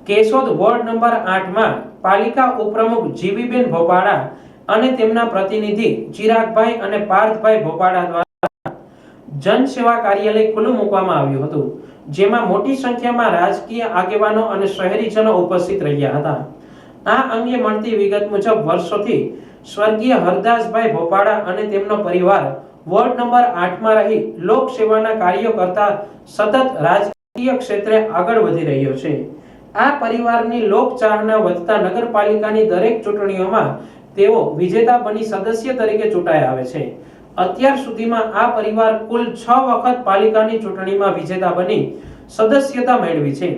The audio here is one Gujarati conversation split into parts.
કેશોદ વોર્ડ નંબર 8 માં પાલિકા ઉપપ્રમુખ જીવીબેન ભોપાડા અને તેમના પ્રતિનિધિ ચિરાગભાઈ અને પાર્થભાઈ ભોપાડા દ્વારા જન સેવા કાર્યાલય ખુલ્લું મૂકવામાં આવ્યું હતું, જેમાં મોટી સંખ્યામાં રાજકીય આગેવાનો અને શહેરીજનો ઉપસ્થિત રહ્યા હતા। આ અંગે મળતી વિગત મુજબ વર્ષોથી સ્વર્ગીય હરદાસભાઈ ભોપાડા અને તેમનો પરિવાર વોર્ડ નંબર 8 માં રહી લોક સેવાના કાર્યો કરતા સતત રાજકીય ક્ષેત્રે આગળ વધી રહ્યો છે। આ પરિવારની લોકચાહના વધતા નગરપાલિકાની દરેક ચૂંટણીઓમાં તેઓ વિજેતા બની સદસ્ય તરીકે ચૂંટાઈ આવે છે। અત્યાર સુધીમાં આ પરિવાર કુલ 6 વખત પાલિકાની ચૂંટણીમાં વિજેતા બની સદસ્યતા મેળવી છે,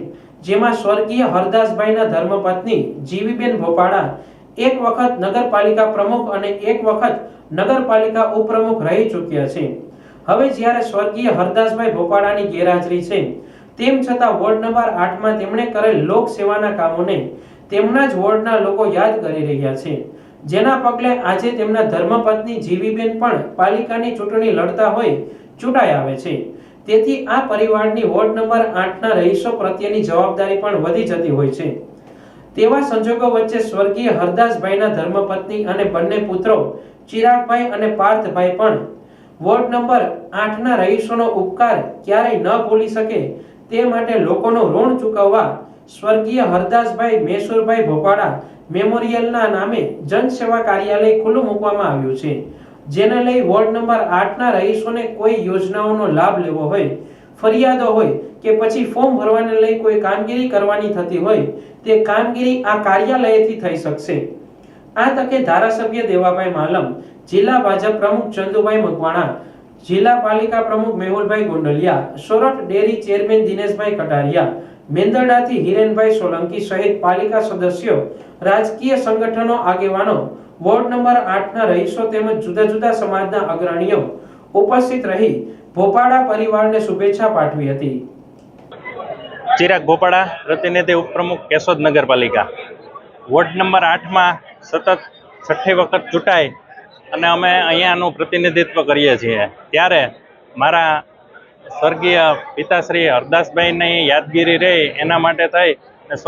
જેમાં સ્વર્ગીય હરદાસભાઈના ધર્મપત્ની જીવીબેન ભોપાડા એક વખત નગરપાલિકા પ્રમુખ અને એક વખત નગરપાલિકા ઉપપ્રમુખ રહી ચૂક્યા છે। હવે જ્યારે સ્વર્ગીય હરદાસભાઈ ભોપાડાની ગેરહાજરી છે, તેમ છતાં વોર્ડ નંબર 8 માં તેમણે કરેલ લોક સેવાના કામોને તેમના જ વોર્ડના લોકો યાદ કરી રહ્યા છે, જેના પગલે આજે તેમના ધર્મપત્ની જીવીબેન પણ પાલિકાની ચૂંટણી લડતા હોય ચૂંટાઈ આવે છે। તેથી આ પરિવારની વોર્ડ નંબર 8 ના રહીશો પ્રત્યેની જવાબદારી પણ વધી જતી હોય છે। તેવા સંજોગો વચ્ચે સ્વર્ગીય હરદાસભાઈના ધર્મપત્ની અને બંને પુત્રો ચિરાગભાઈ અને પાર્થભાઈ પણ વોર્ડ નંબર 8 ના રહીશોનો ઉપકાર ક્યારેય ન ભૂલી શકે તે માટે લોકોનું ઋણ ચૂકવવા સ્વર્ગીય હરદાસભાઈ મેસુરભાઈ ભોપાડા મેમોરિયલના નામે જનસેવા કાર્યાલય ખુલ્લું મૂકવામાં આવ્યું છે, જેને લઈ વોર્ડ નંબર 8 ના રહીશોને કોઈ યોજનાઓનો લાભ લેવો હોય, ફરિયાદો હોય કે પછી ફોર્મ ભરવાને લઈ કોઈ કામગીરી કરવાની થતી હોય તે કામગીરી આ કાર્યાલયથી થઈ શકશે। આ તકે ધારાસભ્ય દેવાભાઈ માલમ, જિલ્લા ભાજપ પ્રમુખ ચંદુભાઈ મકવાણા, જિલ્લા પાલિકા પ્રમુખ મેહુલભાઈ ગોંડલિયા, સોરઠ ડેરી ચેરમેન દિનેશભાઈ કટારિયા, મેંદરડાથી હિરેનભાઈ સોલંકી સહિત પાલિકા સદસ્યો, રાજકીય સંગઠનો આગેવાનો, વોર્ડ નંબર 8 ના રહીશો તેમજ જુદા જુદા સમાજના અગ્રણીઓ ઉપસ્થિત રહી ભોપાડા પરિવારને શુભેચ્છા પાઠવી હતી। ચિરાગ ભોપાડા, પ્રતિનિધિ ઉપપ્રમુખ કેશોદ નગરપાલિકા। વોર્ડ નંબર 8 માં સતત 6ઠી વખત ચૂંટાઈ અને અમે અહીંયાનું પ્રતિનિધિત્વ કરીએ છીએ, ત્યારે મારા સ્વર્ગીય પિતાશ્રી હરદાસભાઈની યાદગીરી રહે એના માટે થઈ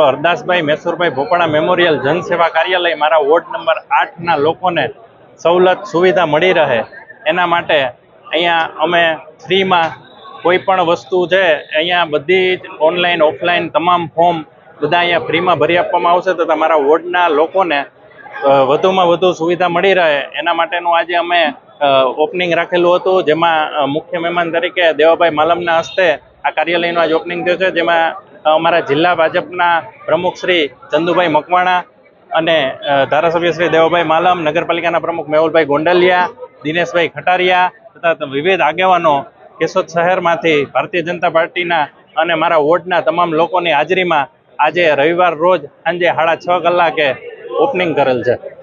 હરદાસભાઈ મેસુરભાઈ ભોપાડા મેમોરિયલ જનસેવા કાર્યાલય મારા વોર્ડ નંબર 8 ના લોકોને સવલત સુવિધા મળી રહે એના માટે અહીંયા અમે ફ્રીમાં કોઈ પણ વસ્તુ છે અહીંયા બધી જ ઓનલાઈન ઓફલાઈન તમામ ફોર્મ બધા અહીંયા ફ્રીમાં ભરી આપવામાં આવશે, તો તમારા વોર્ડના લોકોને વધુમાં વધુ સુવિધા મળી રહે એના માટેનું આજે અમે ઓપનિંગ રાખેલું હતું, જેમાં મુખ્ય મહેમાન તરીકે દેવાભાઈ માલમના હસ્તે આ કાર્યાલયનું આજે ઓપનિંગ થયું છે, જેમાં અમારા જિલ્લા ભાજપના પ્રમુખ શ્રી ચંદુભાઈ મકવાણા અને ધારાસભ્ય શ્રી દેવાભાઈ માલમ, નગરપાલિકાના પ્રમુખ મેહુલભાઈ ગોંડલિયા, દિનેશભાઈ ખટારિયા તથા વિવિધ આગેવાનો કેશોદ શહેરમાંથી ભારતીય જનતા પાર્ટીના અને મારા વોર્ડના તમામ લોકોની હાજરીમાં આજે રવિવાર રોજ સાંજે 6:30 કલાકે ઓપનિંગ કરેલ છે।